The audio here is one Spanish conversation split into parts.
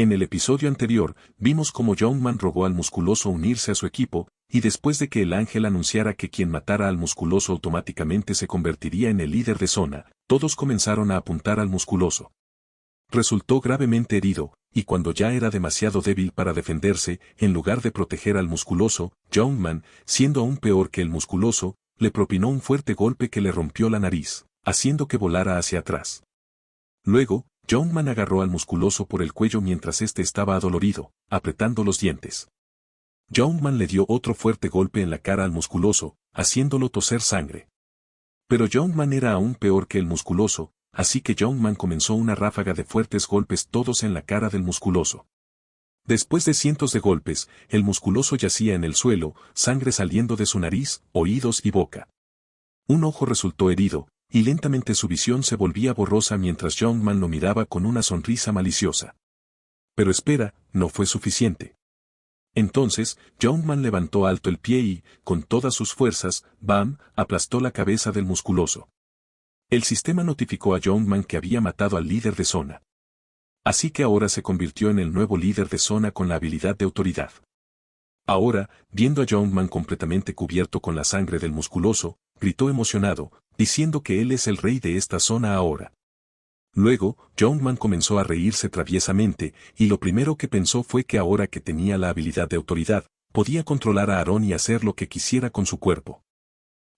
En el episodio anterior, vimos cómo Youngman rogó al Musculoso unirse a su equipo, y después de que el ángel anunciara que quien matara al Musculoso automáticamente se convertiría en el líder de zona, todos comenzaron a apuntar al Musculoso. Resultó gravemente herido, y cuando ya era demasiado débil para defenderse, en lugar de proteger al Musculoso, Youngman, siendo aún peor que el Musculoso, le propinó un fuerte golpe que le rompió la nariz, haciendo que volara hacia atrás. Luego, Youngman agarró al Musculoso por el cuello mientras éste estaba adolorido, apretando los dientes. Youngman le dio otro fuerte golpe en la cara al Musculoso, haciéndolo toser sangre. Pero Youngman era aún peor que el Musculoso, así que Youngman comenzó una ráfaga de fuertes golpes todos en la cara del Musculoso. Después de cientos de golpes, el Musculoso yacía en el suelo, sangre saliendo de su nariz, oídos y boca. Un ojo resultó herido, y lentamente su visión se volvía borrosa mientras Youngman lo miraba con una sonrisa maliciosa. Pero espera, no fue suficiente. Entonces, Youngman levantó alto el pie y, con todas sus fuerzas, ¡bam!, aplastó la cabeza del Musculoso. El sistema notificó a Youngman que había matado al líder de zona. Así que ahora se convirtió en el nuevo líder de zona con la habilidad de autoridad. Ahora, viendo a Youngman completamente cubierto con la sangre del Musculoso, gritó emocionado, diciendo que él es el rey de esta zona ahora. Luego, Youngman comenzó a reírse traviesamente, y lo primero que pensó fue que ahora que tenía la habilidad de autoridad, podía controlar a Aaron y hacer lo que quisiera con su cuerpo.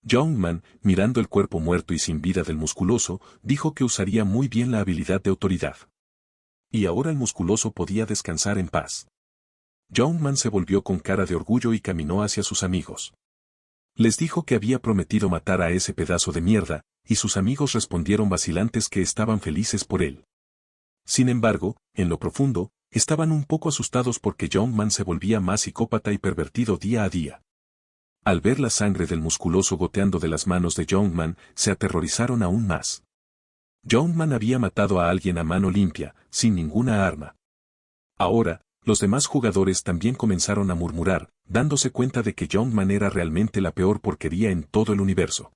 Youngman, mirando el cuerpo muerto y sin vida del Musculoso, dijo que usaría muy bien la habilidad de autoridad. Y ahora el Musculoso podía descansar en paz. Youngman se volvió con cara de orgullo y caminó hacia sus amigos. Les dijo que había prometido matar a ese pedazo de mierda, y sus amigos respondieron vacilantes que estaban felices por él. Sin embargo, en lo profundo, estaban un poco asustados porque Youngman se volvía más psicópata y pervertido día a día. Al ver la sangre del Musculoso goteando de las manos de Youngman, se aterrorizaron aún más. Youngman había matado a alguien a mano limpia, sin ninguna arma. Ahora, los demás jugadores también comenzaron a murmurar, dándose cuenta de que Youngman era realmente la peor porquería en todo el universo.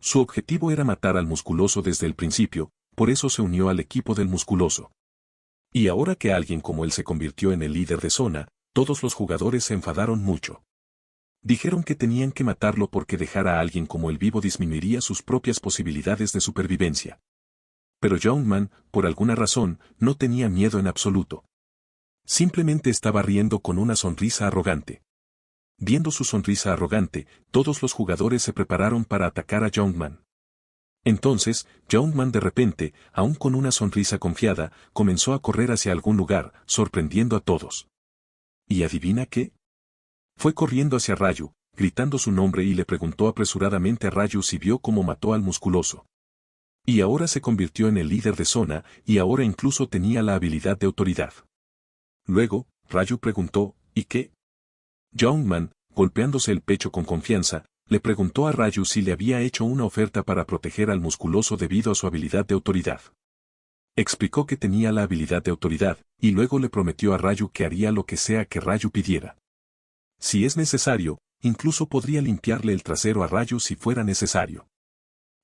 Su objetivo era matar al Musculoso desde el principio, por eso se unió al equipo del Musculoso. Y ahora que alguien como él se convirtió en el líder de zona, todos los jugadores se enfadaron mucho. Dijeron que tenían que matarlo porque dejar a alguien como él vivo disminuiría sus propias posibilidades de supervivencia. Pero Youngman, por alguna razón, no tenía miedo en absoluto. Simplemente estaba riendo con una sonrisa arrogante. Viendo su sonrisa arrogante, todos los jugadores se prepararon para atacar a Youngman. Entonces, Youngman de repente, aún con una sonrisa confiada, comenzó a correr hacia algún lugar, sorprendiendo a todos. ¿Y adivina qué? Fue corriendo hacia Ryu, gritando su nombre y le preguntó apresuradamente a Ryu si vio cómo mató al Musculoso. Y ahora se convirtió en el líder de zona, y ahora incluso tenía la habilidad de autoridad. Luego, Ryu preguntó, ¿y qué? Youngman, golpeándose el pecho con confianza, le preguntó a Ryu si le había hecho una oferta para proteger al Musculoso debido a su habilidad de autoridad. Explicó que tenía la habilidad de autoridad, y luego le prometió a Ryu que haría lo que sea que Ryu pidiera. Si es necesario, incluso podría limpiarle el trasero a Ryu si fuera necesario.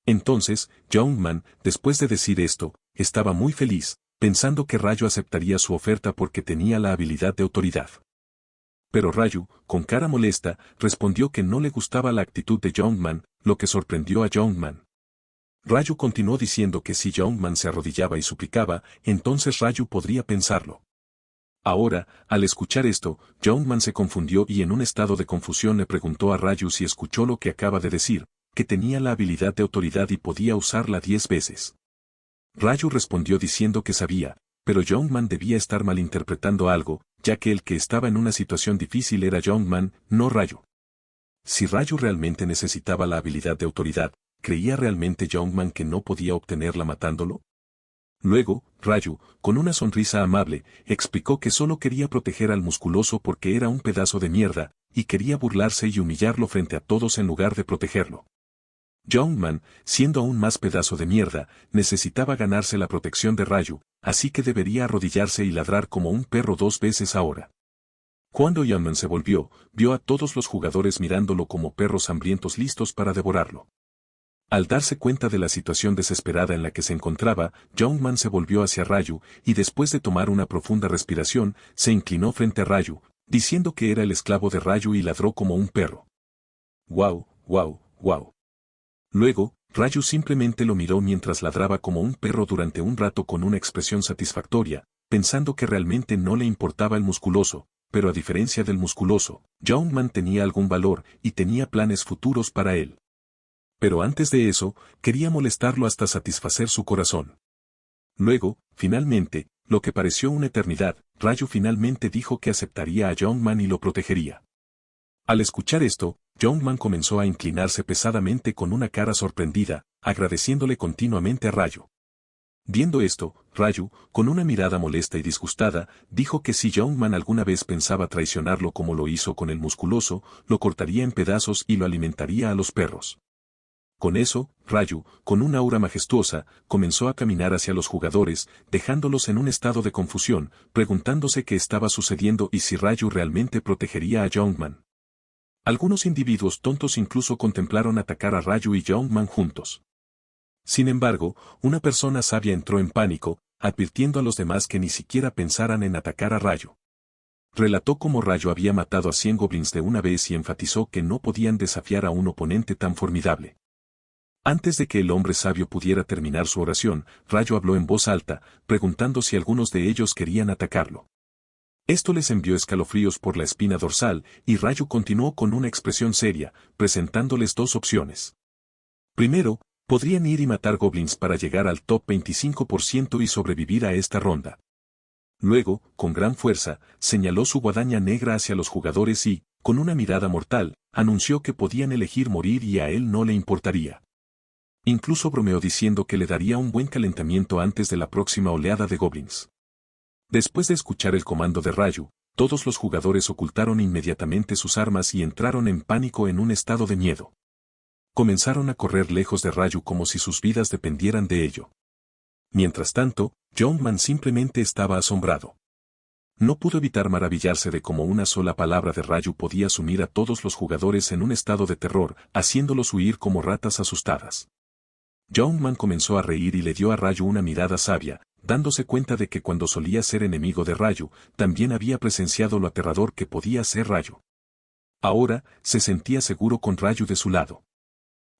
Entonces, Youngman, después de decir esto, estaba muy feliz, pensando que Ryu aceptaría su oferta porque tenía la habilidad de autoridad. Pero Ryu, con cara molesta, respondió que no le gustaba la actitud de Youngman, lo que sorprendió a Youngman. Ryu continuó diciendo que si Youngman se arrodillaba y suplicaba, entonces Ryu podría pensarlo. Ahora, al escuchar esto, Youngman se confundió y en un estado de confusión le preguntó a Ryu si escuchó lo que acaba de decir, que tenía la habilidad de autoridad y podía usarla 10 veces. Ryu respondió diciendo que sabía, pero Youngman debía estar malinterpretando algo, ya que el que estaba en una situación difícil era Youngman, no Ryu. Si Ryu realmente necesitaba la habilidad de autoridad, ¿creía realmente Youngman que no podía obtenerla matándolo? Luego, Ryu, con una sonrisa amable, explicó que solo quería proteger al Musculoso porque era un pedazo de mierda, y quería burlarse y humillarlo frente a todos en lugar de protegerlo. Youngman, siendo aún más pedazo de mierda, necesitaba ganarse la protección de Ryu, así que debería arrodillarse y ladrar como un perro 2 veces ahora. Cuando Youngman se volvió, vio a todos los jugadores mirándolo como perros hambrientos listos para devorarlo. Al darse cuenta de la situación desesperada en la que se encontraba, Youngman se volvió hacia Ryu, y después de tomar una profunda respiración, se inclinó frente a Ryu, diciendo que era el esclavo de Ryu y ladró como un perro. ¡Wow, wow, wow! Luego, Ryu simplemente lo miró mientras ladraba como un perro durante un rato con una expresión satisfactoria, pensando que realmente no le importaba el musculoso, pero a diferencia del musculoso, Youngman tenía algún valor y tenía planes futuros para él. Pero antes de eso, quería molestarlo hasta satisfacer su corazón. Luego, finalmente, lo que pareció una eternidad, Ryu finalmente dijo que aceptaría a Youngman y lo protegería. Al escuchar esto, Youngman comenzó a inclinarse pesadamente con una cara sorprendida, agradeciéndole continuamente a Ryu. Viendo esto, Ryu, con una mirada molesta y disgustada, dijo que si Youngman alguna vez pensaba traicionarlo como lo hizo con el musculoso, lo cortaría en pedazos y lo alimentaría a los perros. Con eso, Ryu, con una aura majestuosa, comenzó a caminar hacia los jugadores, dejándolos en un estado de confusión, preguntándose qué estaba sucediendo y si Ryu realmente protegería a Youngman. Algunos individuos tontos incluso contemplaron atacar a Ryu y Youngman juntos. Sin embargo, una persona sabia entró en pánico, advirtiendo a los demás que ni siquiera pensaran en atacar a Ryu. Relató cómo Ryu había matado a 100 goblins de una vez y enfatizó que no podían desafiar a un oponente tan formidable. Antes de que el hombre sabio pudiera terminar su oración, Ryu habló en voz alta, preguntando si algunos de ellos querían atacarlo. Esto les envió escalofríos por la espina dorsal, y Ryu continuó con una expresión seria, presentándoles dos opciones. Primero, podrían ir y matar goblins para llegar al top 25% y sobrevivir a esta ronda. Luego, con gran fuerza, señaló su guadaña negra hacia los jugadores y, con una mirada mortal, anunció que podían elegir morir y a él no le importaría. Incluso bromeó diciendo que le daría un buen calentamiento antes de la próxima oleada de goblins. Después de escuchar el comando de Ryu, todos los jugadores ocultaron inmediatamente sus armas y entraron en pánico en un estado de miedo. Comenzaron a correr lejos de Ryu como si sus vidas dependieran de ello. Mientras tanto, Youngman simplemente estaba asombrado. No pudo evitar maravillarse de cómo una sola palabra de Ryu podía sumir a todos los jugadores en un estado de terror, haciéndolos huir como ratas asustadas. Youngman comenzó a reír y le dio a Ryu una mirada sabia, dándose cuenta de que cuando solía ser enemigo de Ryu, también había presenciado lo aterrador que podía ser Ryu. Ahora, se sentía seguro con Ryu de su lado.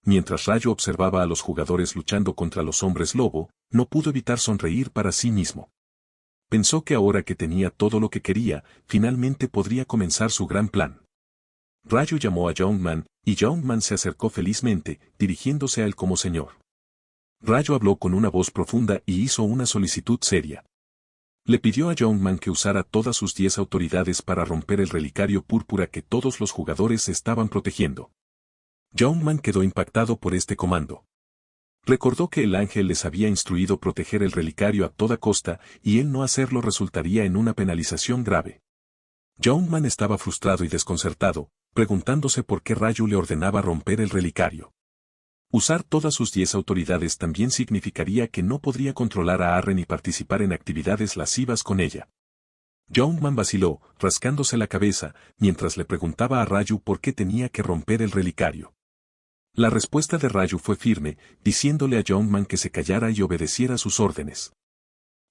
Mientras Ryu observaba a los jugadores luchando contra los hombres lobo, no pudo evitar sonreír para sí mismo. Pensó que ahora que tenía todo lo que quería, finalmente podría comenzar su gran plan. Ryu llamó a Youngman, y Youngman se acercó felizmente, dirigiéndose a él como señor. Ryu habló con una voz profunda y hizo una solicitud seria. Le pidió a Youngman que usara todas sus 10 autoridades para romper el relicario púrpura que todos los jugadores estaban protegiendo. Youngman quedó impactado por este comando. Recordó que el ángel les había instruido proteger el relicario a toda costa y el no hacerlo resultaría en una penalización grave. Youngman estaba frustrado y desconcertado, preguntándose por qué Ryu le ordenaba romper el relicario. Usar todas sus 10 autoridades también significaría que no podría controlar a Arren y participar en actividades lascivas con ella. Youngman vaciló, rascándose la cabeza, mientras le preguntaba a Ryu por qué tenía que romper el relicario. La respuesta de Ryu fue firme, diciéndole a Youngman que se callara y obedeciera sus órdenes.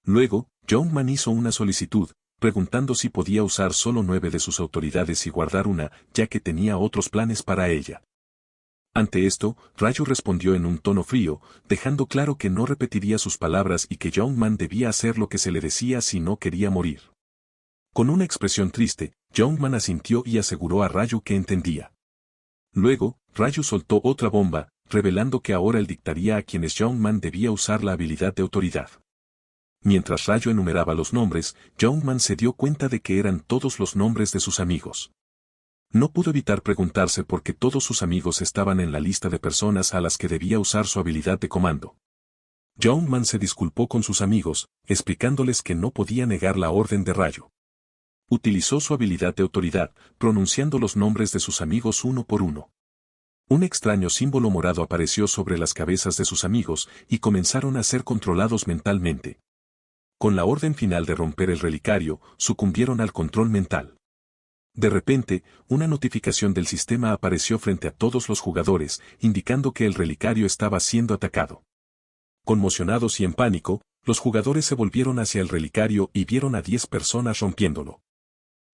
Luego, Youngman hizo una solicitud, preguntando si podía usar solo 9 de sus autoridades y guardar una, ya que tenía otros planes para ella. Ante esto, Ryu respondió en un tono frío, dejando claro que no repetiría sus palabras y que Youngman debía hacer lo que se le decía si no quería morir. Con una expresión triste, Youngman asintió y aseguró a Ryu que entendía. Luego, Ryu soltó otra bomba, revelando que ahora él dictaría a quienes Youngman debía usar la habilidad de autoridad. Mientras Ryu enumeraba los nombres, Youngman se dio cuenta de que eran todos los nombres de sus amigos. No pudo evitar preguntarse por qué todos sus amigos estaban en la lista de personas a las que debía usar su habilidad de comando. Youngman se disculpó con sus amigos, explicándoles que no podía negar la orden de Ryu. Utilizó su habilidad de autoridad, pronunciando los nombres de sus amigos uno por uno. Un extraño símbolo morado apareció sobre las cabezas de sus amigos y comenzaron a ser controlados mentalmente. Con la orden final de romper el relicario, sucumbieron al control mental. De repente, una notificación del sistema apareció frente a todos los jugadores, indicando que el relicario estaba siendo atacado. Conmocionados y en pánico, los jugadores se volvieron hacia el relicario y vieron a 10 personas rompiéndolo.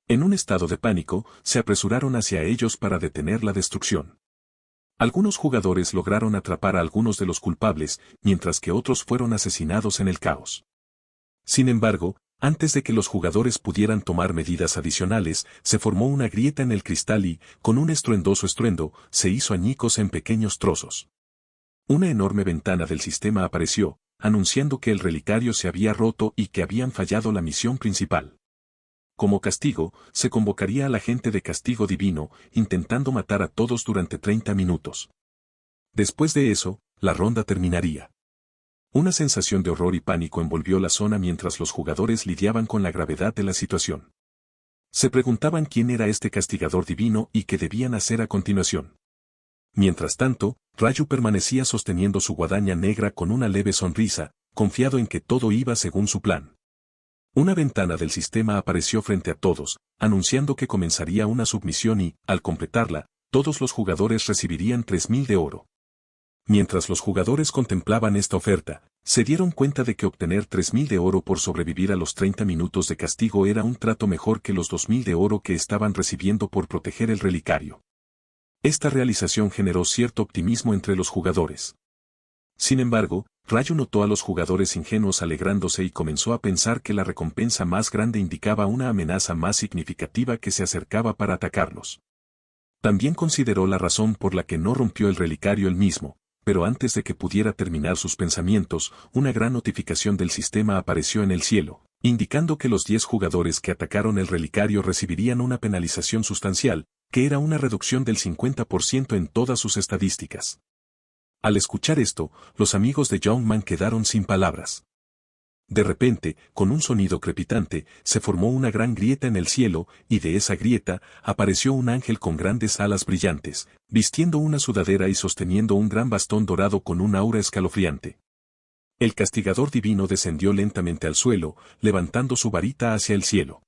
En un estado de pánico, se apresuraron hacia ellos para detener la destrucción. Algunos jugadores lograron atrapar a algunos de los culpables, mientras que otros fueron asesinados en el caos. Sin embargo, antes de que los jugadores pudieran tomar medidas adicionales, se formó una grieta en el cristal y, con un estruendoso estruendo, se hizo añicos en pequeños trozos. Una enorme ventana del sistema apareció, anunciando que el relicario se había roto y que habían fallado la misión principal. Como castigo, se convocaría a la gente de castigo divino, intentando matar a todos durante 30 minutos. Después de eso, la ronda terminaría. Una sensación de horror y pánico envolvió la zona mientras los jugadores lidiaban con la gravedad de la situación. Se preguntaban quién era este castigador divino y qué debían hacer a continuación. Mientras tanto, Raju permanecía sosteniendo su guadaña negra con una leve sonrisa, confiado en que todo iba según su plan. Una ventana del sistema apareció frente a todos, anunciando que comenzaría una submisión y, al completarla, todos los jugadores recibirían 3.000 de oro. Mientras los jugadores contemplaban esta oferta, se dieron cuenta de que obtener 3.000 de oro por sobrevivir a los 30 minutos de castigo era un trato mejor que los 2.000 de oro que estaban recibiendo por proteger el relicario. Esta realización generó cierto optimismo entre los jugadores. Sin embargo, Raju notó a los jugadores ingenuos alegrándose y comenzó a pensar que la recompensa más grande indicaba una amenaza más significativa que se acercaba para atacarlos. También consideró la razón por la que no rompió el relicario él mismo, pero antes de que pudiera terminar sus pensamientos, una gran notificación del sistema apareció en el cielo, indicando que los 10 jugadores que atacaron el relicario recibirían una penalización sustancial, que era una reducción del 50% en todas sus estadísticas. Al escuchar esto, los amigos de Young Man quedaron sin palabras. De repente, con un sonido crepitante, se formó una gran grieta en el cielo, y de esa grieta, apareció un ángel con grandes alas brillantes, vistiendo una sudadera y sosteniendo un gran bastón dorado con un aura escalofriante. El castigador divino descendió lentamente al suelo, levantando su varita hacia el cielo.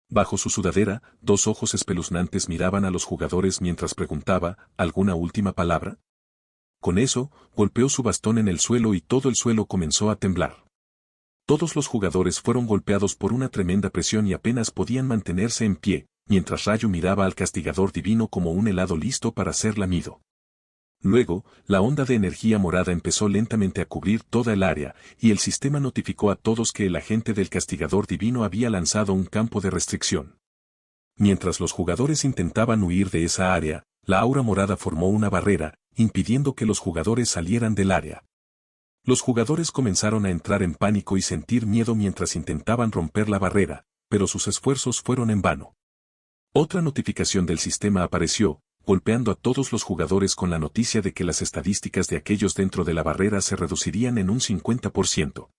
Bajo su sudadera, 2 ojos espeluznantes miraban a los jugadores mientras preguntaba, ¿alguna última palabra? Con eso, golpeó su bastón en el suelo y todo el suelo comenzó a temblar. Todos los jugadores fueron golpeados por una tremenda presión y apenas podían mantenerse en pie, mientras Raju miraba al castigador divino como un helado listo para ser lamido. Luego, la onda de energía morada empezó lentamente a cubrir toda el área, y el sistema notificó a todos que el agente del castigador divino había lanzado un campo de restricción. Mientras los jugadores intentaban huir de esa área, la aura morada formó una barrera, impidiendo que los jugadores salieran del área. Los jugadores comenzaron a entrar en pánico y sentir miedo mientras intentaban romper la barrera, pero sus esfuerzos fueron en vano. Otra notificación del sistema apareció, golpeando a todos los jugadores con la noticia de que las estadísticas de aquellos dentro de la barrera se reducirían en un 50%.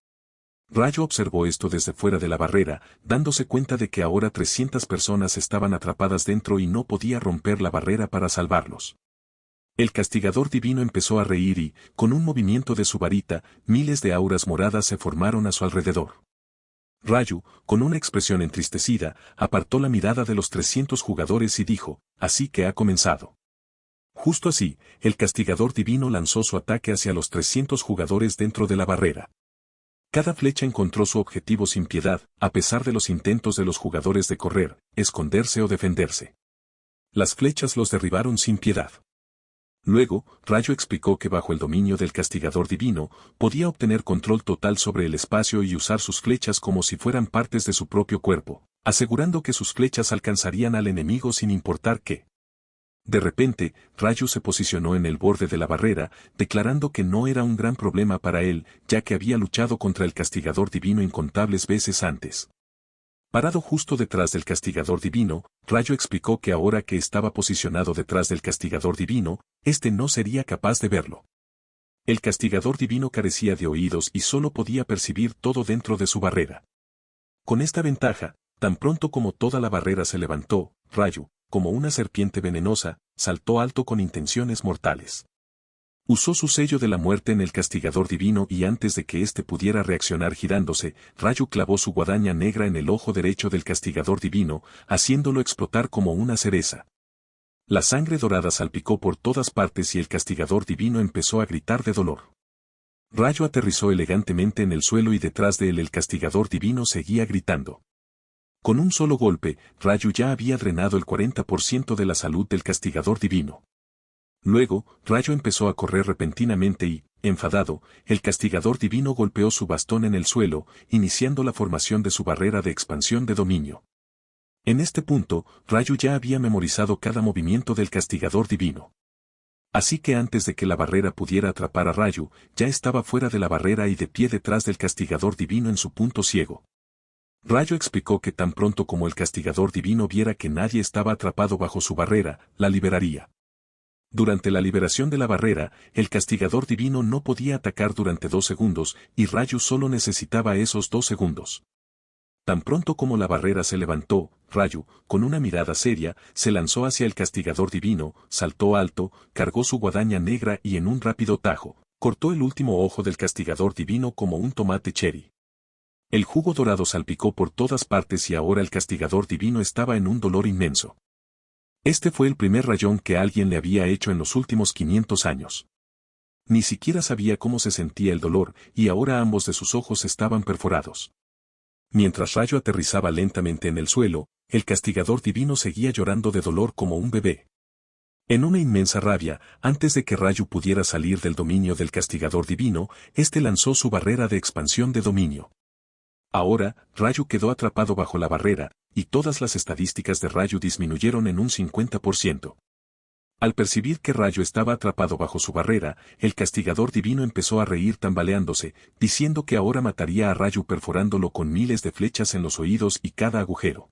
Raju observó esto desde fuera de la barrera, dándose cuenta de que ahora 300 personas estaban atrapadas dentro y no podía romper la barrera para salvarlos. El castigador divino empezó a reír y, con un movimiento de su varita, miles de auras moradas se formaron a su alrededor. Raju, con una expresión entristecida, apartó la mirada de los 300 jugadores y dijo, así que ha comenzado. Justo así, el castigador divino lanzó su ataque hacia los 300 jugadores dentro de la barrera. Cada flecha encontró su objetivo sin piedad, a pesar de los intentos de los jugadores de correr, esconderse o defenderse. Las flechas los derribaron sin piedad. Luego, Raju explicó que bajo el dominio del castigador divino, podía obtener control total sobre el espacio y usar sus flechas como si fueran partes de su propio cuerpo, asegurando que sus flechas alcanzarían al enemigo sin importar qué. De repente, Raju se posicionó en el borde de la barrera, declarando que no era un gran problema para él, ya que había luchado contra el castigador divino incontables veces antes. Parado justo detrás del castigador divino, Raju explicó que ahora que estaba posicionado detrás del castigador divino, éste no sería capaz de verlo. El castigador divino carecía de oídos y solo podía percibir todo dentro de su barrera. Con esta ventaja, tan pronto como toda la barrera se levantó, Raju, como una serpiente venenosa, saltó alto con intenciones mortales. Usó su sello de la muerte en el castigador divino y antes de que éste pudiera reaccionar girándose, Rayu clavó su guadaña negra en el ojo derecho del castigador divino, haciéndolo explotar como una cereza. La sangre dorada salpicó por todas partes y el castigador divino empezó a gritar de dolor. Rayu aterrizó elegantemente en el suelo y detrás de él el castigador divino seguía gritando. Con un solo golpe, Rayu ya había drenado el 40% de la salud del castigador divino. Luego, Rayu empezó a correr repentinamente y, enfadado, el castigador divino golpeó su bastón en el suelo, iniciando la formación de su barrera de expansión de dominio. En este punto, Rayu ya había memorizado cada movimiento del castigador divino. Así que antes de que la barrera pudiera atrapar a Rayu, ya estaba fuera de la barrera y de pie detrás del castigador divino en su punto ciego. Rayu explicó que tan pronto como el castigador divino viera que nadie estaba atrapado bajo su barrera, la liberaría. Durante la liberación de la barrera, el castigador divino no podía atacar durante 2 segundos, y Rayu solo necesitaba esos 2 segundos. Tan pronto como la barrera se levantó, Rayu, con una mirada seria, se lanzó hacia el castigador divino, saltó alto, cargó su guadaña negra y en un rápido tajo, cortó el último ojo del castigador divino como un tomate cherry. El jugo dorado salpicó por todas partes y ahora el castigador divino estaba en un dolor inmenso. Este fue el primer rayón que alguien le había hecho en los últimos 500 años. Ni siquiera sabía cómo se sentía el dolor, y ahora ambos de sus ojos estaban perforados. Mientras Rayu aterrizaba lentamente en el suelo, el castigador divino seguía llorando de dolor como un bebé. En una inmensa rabia, antes de que Rayu pudiera salir del dominio del castigador divino, este lanzó su barrera de expansión de dominio. Ahora, Rayu quedó atrapado bajo la barrera, y todas las estadísticas de Rayu disminuyeron en un 50%. Al percibir que Rayu estaba atrapado bajo su barrera, el castigador divino empezó a reír tambaleándose, diciendo que ahora mataría a Rayu perforándolo con miles de flechas en los oídos y cada agujero.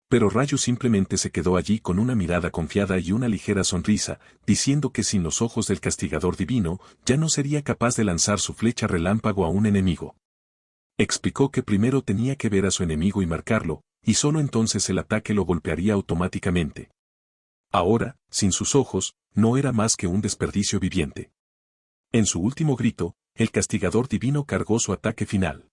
Pero Rayu simplemente se quedó allí con una mirada confiada y una ligera sonrisa, diciendo que sin los ojos del castigador divino, ya no sería capaz de lanzar su flecha relámpago a un enemigo. Explicó que primero tenía que ver a su enemigo y marcarlo, y solo entonces el ataque lo golpearía automáticamente. Ahora, sin sus ojos, no era más que un desperdicio viviente. En su último grito, el castigador divino cargó su ataque final.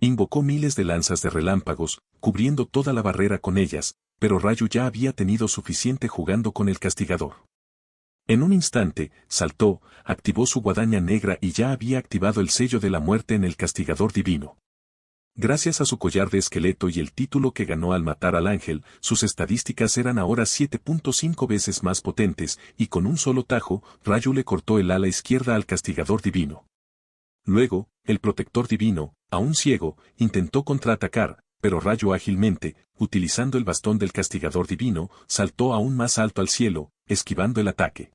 Invocó miles de lanzas de relámpagos, cubriendo toda la barrera con ellas, pero Rayu ya había tenido suficiente jugando con el castigador. En un instante, saltó, activó su guadaña negra y ya había activado el sello de la muerte en el castigador divino. Gracias a su collar de esqueleto y el título que ganó al matar al ángel, sus estadísticas eran ahora 7.5 veces más potentes, y con un solo tajo, Rayu le cortó el ala izquierda al castigador divino. Luego, el protector divino, aún ciego, intentó contraatacar, pero Rayu ágilmente, utilizando el bastón del castigador divino, saltó aún más alto al cielo, esquivando el ataque.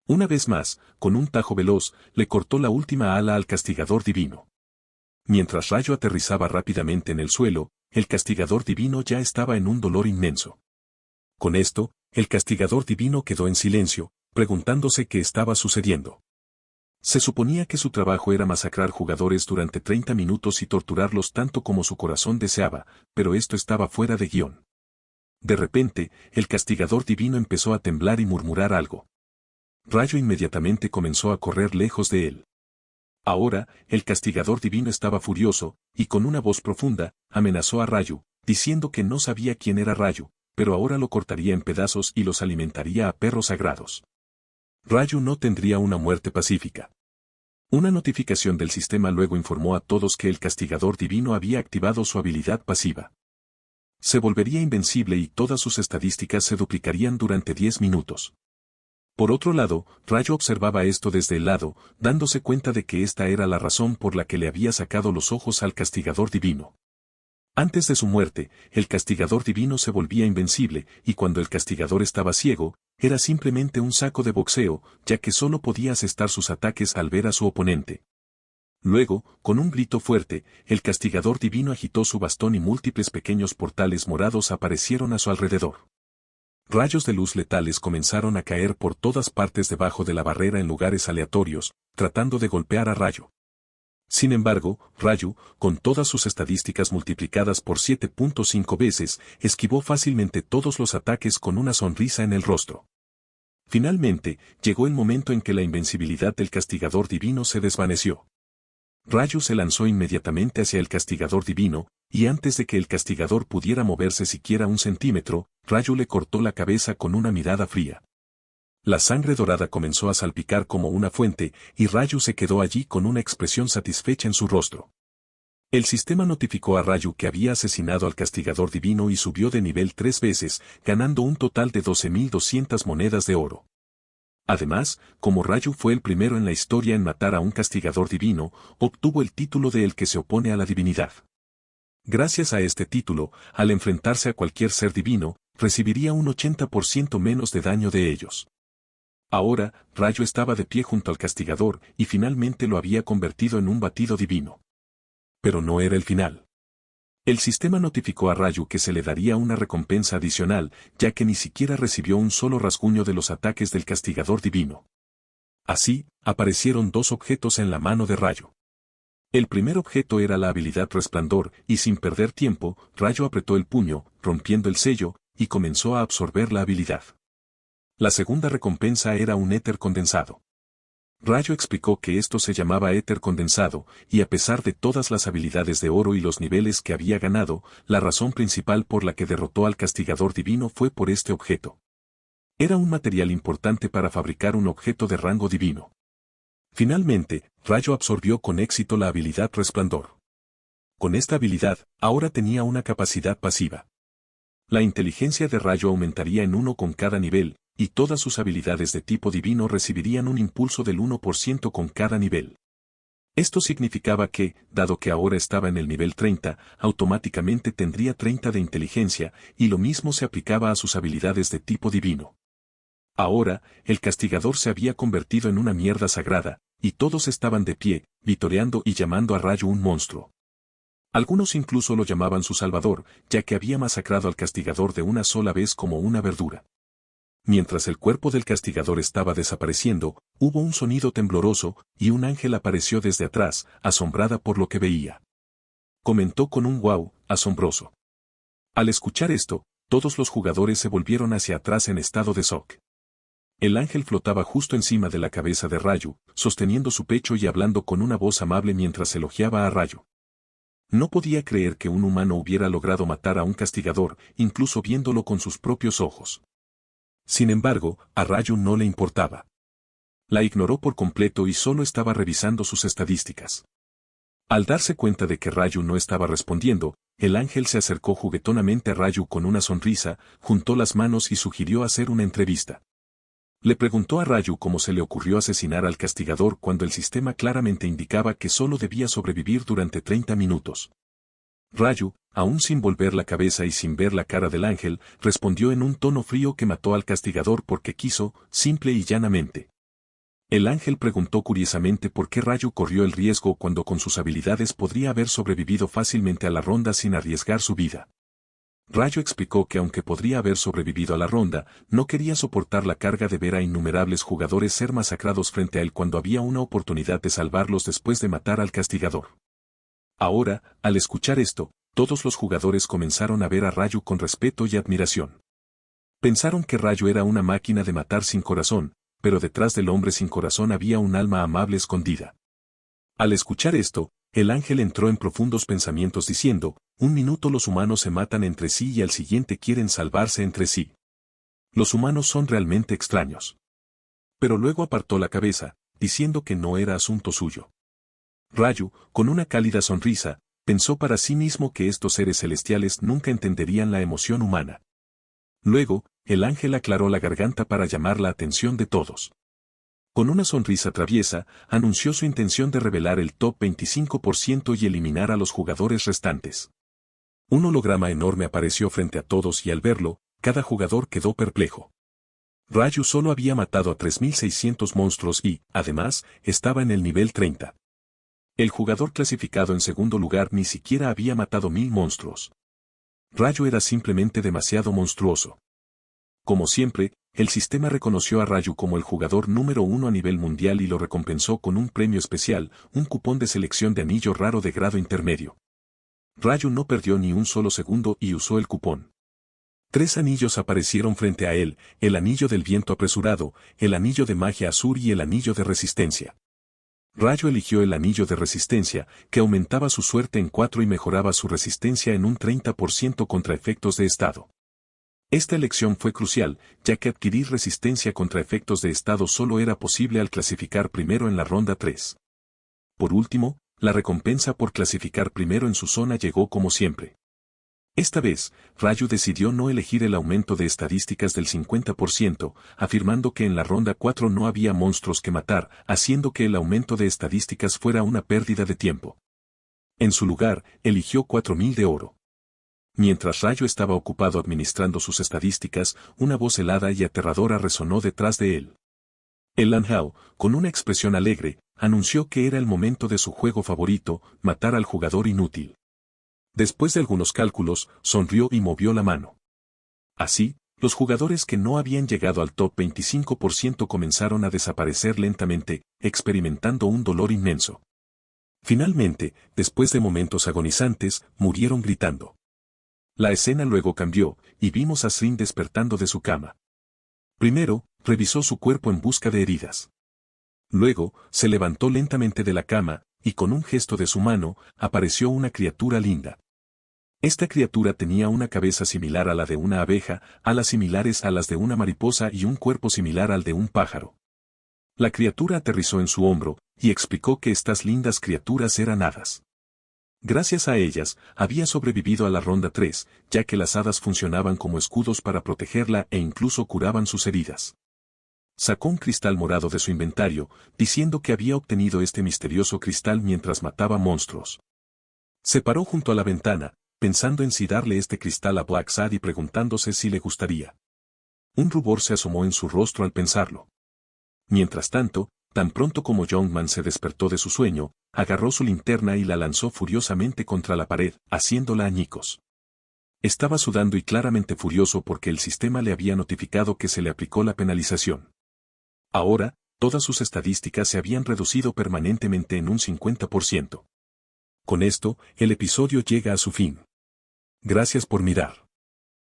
Una vez más, con un tajo veloz, le cortó la última ala al castigador divino. Mientras Rayu aterrizaba rápidamente en el suelo, el castigador divino ya estaba en un dolor inmenso. Con esto, el castigador divino quedó en silencio, preguntándose qué estaba sucediendo. Se suponía que su trabajo era masacrar jugadores durante 30 minutos y torturarlos tanto como su corazón deseaba, pero esto estaba fuera de guión. De repente, el castigador divino empezó a temblar y murmurar algo. Rayu inmediatamente comenzó a correr lejos de él. Ahora, el castigador divino estaba furioso, y con una voz profunda, amenazó a Rayu, diciendo que no sabía quién era Rayu, pero ahora lo cortaría en pedazos y los alimentaría a perros sagrados. Rayu no tendría una muerte pacífica. Una notificación del sistema luego informó a todos que el castigador divino había activado su habilidad pasiva. Se volvería invencible y todas sus estadísticas se duplicarían durante 10 minutos. Por otro lado, Rayu observaba esto desde el lado, dándose cuenta de que esta era la razón por la que le había sacado los ojos al castigador divino. Antes de su muerte, el castigador divino se volvía invencible, y cuando el castigador estaba ciego, era simplemente un saco de boxeo, ya que solo podía asestar sus ataques al ver a su oponente. Luego, con un grito fuerte, el castigador divino agitó su bastón y múltiples pequeños portales morados aparecieron a su alrededor. Rayos de luz letales comenzaron a caer por todas partes debajo de la barrera en lugares aleatorios, tratando de golpear a Rayu. Sin embargo, Rayu, con todas sus estadísticas multiplicadas por 7.5 veces, esquivó fácilmente todos los ataques con una sonrisa en el rostro. Finalmente, llegó el momento en que la invencibilidad del castigador divino se desvaneció. Rayu se lanzó inmediatamente hacia el castigador divino, y antes de que el castigador pudiera moverse siquiera un centímetro, Rayu le cortó la cabeza con una mirada fría. La sangre dorada comenzó a salpicar como una fuente, y Rayu se quedó allí con una expresión satisfecha en su rostro. El sistema notificó a Rayu que había asesinado al castigador divino y subió de nivel 3 veces, ganando un total de 12.200 monedas de oro. Además, como Rayu fue el primero en la historia en matar a un castigador divino, obtuvo el título de el que se opone a la divinidad. Gracias a este título, al enfrentarse a cualquier ser divino, recibiría un 80% menos de daño de ellos. Ahora, Rayu estaba de pie junto al castigador y finalmente lo había convertido en un batido divino. Pero no era el final. El sistema notificó a Rayu que se le daría una recompensa adicional, ya que ni siquiera recibió un solo rasguño de los ataques del castigador divino. Así, aparecieron dos objetos en la mano de Rayu. El primer objeto era la habilidad Resplandor, y sin perder tiempo, Rayu apretó el puño, rompiendo el sello, y comenzó a absorber la habilidad. La segunda recompensa era un éter condensado. Rayu explicó que esto se llamaba éter condensado, y a pesar de todas las habilidades de oro y los niveles que había ganado, la razón principal por la que derrotó al castigador divino fue por este objeto. Era un material importante para fabricar un objeto de rango divino. Finalmente, Rayu absorbió con éxito la habilidad Resplandor. Con esta habilidad, ahora tenía una capacidad pasiva. La inteligencia de Rayu aumentaría en 1 con cada nivel, y todas sus habilidades de tipo divino recibirían un impulso del 1% con cada nivel. Esto significaba que, dado que ahora estaba en el nivel 30, automáticamente tendría 30 de inteligencia, y lo mismo se aplicaba a sus habilidades de tipo divino. Ahora, el castigador se había convertido en una mierda sagrada, y todos estaban de pie, vitoreando y llamando a Rayu un monstruo. Algunos incluso lo llamaban su salvador, ya que había masacrado al castigador de una sola vez como una verdura. Mientras el cuerpo del castigador estaba desapareciendo, hubo un sonido tembloroso, y un ángel apareció desde atrás, asombrada por lo que veía. Comentó con un wow, asombroso. Al escuchar esto, todos los jugadores se volvieron hacia atrás en estado de shock. El ángel flotaba justo encima de la cabeza de Rayu, sosteniendo su pecho y hablando con una voz amable mientras elogiaba a Rayu. No podía creer que un humano hubiera logrado matar a un castigador, incluso viéndolo con sus propios ojos. Sin embargo, a Rayu no le importaba. La ignoró por completo y solo estaba revisando sus estadísticas. Al darse cuenta de que Rayu no estaba respondiendo, el ángel se acercó juguetonamente a Rayu con una sonrisa, juntó las manos y sugirió hacer una entrevista. Le preguntó a Rayu cómo se le ocurrió asesinar al castigador cuando el sistema claramente indicaba que solo debía sobrevivir durante 30 minutos. Rayu, aún sin volver la cabeza y sin ver la cara del ángel, respondió en un tono frío que mató al castigador porque quiso, simple y llanamente. El ángel preguntó curiosamente por qué Rayu corrió el riesgo cuando con sus habilidades podría haber sobrevivido fácilmente a la ronda sin arriesgar su vida. Rayu explicó que aunque podría haber sobrevivido a la ronda, no quería soportar la carga de ver a innumerables jugadores ser masacrados frente a él cuando había una oportunidad de salvarlos después de matar al castigador. Ahora, al escuchar esto, todos los jugadores comenzaron a ver a Rayu con respeto y admiración. Pensaron que Rayu era una máquina de matar sin corazón, pero detrás del hombre sin corazón había un alma amable escondida. Al escuchar esto, el ángel entró en profundos pensamientos diciendo, un minuto los humanos se matan entre sí y al siguiente quieren salvarse entre sí. Los humanos son realmente extraños. Pero luego apartó la cabeza, diciendo que no era asunto suyo. Rayu, con una cálida sonrisa, pensó para sí mismo que estos seres celestiales nunca entenderían la emoción humana. Luego, el ángel aclaró la garganta para llamar la atención de todos. Con una sonrisa traviesa, anunció su intención de revelar el top 25% y eliminar a los jugadores restantes. Un holograma enorme apareció frente a todos y al verlo, cada jugador quedó perplejo. Rayu solo había matado a 3.600 monstruos y, además, estaba en el nivel 30. El jugador clasificado en segundo lugar ni siquiera había matado 1.000 monstruos. Rayu era simplemente demasiado monstruoso. Como siempre, el sistema reconoció a Rayu como el jugador número 1 a nivel mundial y lo recompensó con un premio especial, un cupón de selección de anillo raro de grado intermedio. Rayu no perdió ni un solo segundo y usó el cupón. 3 anillos aparecieron frente a él, el anillo del viento apresurado, el anillo de magia azul y el anillo de resistencia. Rayo eligió el anillo de resistencia, que aumentaba su suerte en 4 y mejoraba su resistencia en un 30% contra efectos de estado. Esta elección fue crucial, ya que adquirir resistencia contra efectos de estado solo era posible al clasificar primero en la ronda 3. Por último, la recompensa por clasificar primero en su zona llegó como siempre. Esta vez, Rayo decidió no elegir el aumento de estadísticas del 50%, afirmando que en la ronda 4 no había monstruos que matar, haciendo que el aumento de estadísticas fuera una pérdida de tiempo. En su lugar, eligió 4.000 de oro. Mientras Rayo estaba ocupado administrando sus estadísticas, una voz helada y aterradora resonó detrás de él. El Lanhao, con una expresión alegre, anunció que era el momento de su juego favorito, matar al jugador inútil. Después de algunos cálculos, sonrió y movió la mano. Así, los jugadores que no habían llegado al top 25% comenzaron a desaparecer lentamente, experimentando un dolor inmenso. Finalmente, después de momentos agonizantes, murieron gritando. La escena luego cambió, y vimos a Srin despertando de su cama. Primero, revisó su cuerpo en busca de heridas. Luego, se levantó lentamente de la cama, y con un gesto de su mano, apareció una criatura linda. Esta criatura tenía una cabeza similar a la de una abeja, alas similares a las de una mariposa y un cuerpo similar al de un pájaro. La criatura aterrizó en su hombro, y explicó que estas lindas criaturas eran hadas. Gracias a ellas, había sobrevivido a la ronda 3, ya que las hadas funcionaban como escudos para protegerla e incluso curaban sus heridas. Sacó un cristal morado de su inventario, diciendo que había obtenido este misterioso cristal mientras mataba monstruos. Se paró junto a la ventana, pensando en si darle este cristal a Black Sad y preguntándose si le gustaría. Un rubor se asomó en su rostro al pensarlo. Mientras tanto, tan pronto como Youngman se despertó de su sueño, agarró su linterna y la lanzó furiosamente contra la pared, haciéndola añicos. Estaba sudando y claramente furioso porque el sistema le había notificado que se le aplicó la penalización. Ahora, todas sus estadísticas se habían reducido permanentemente en un 50%. Con esto, el episodio llega a su fin. Gracias por mirar.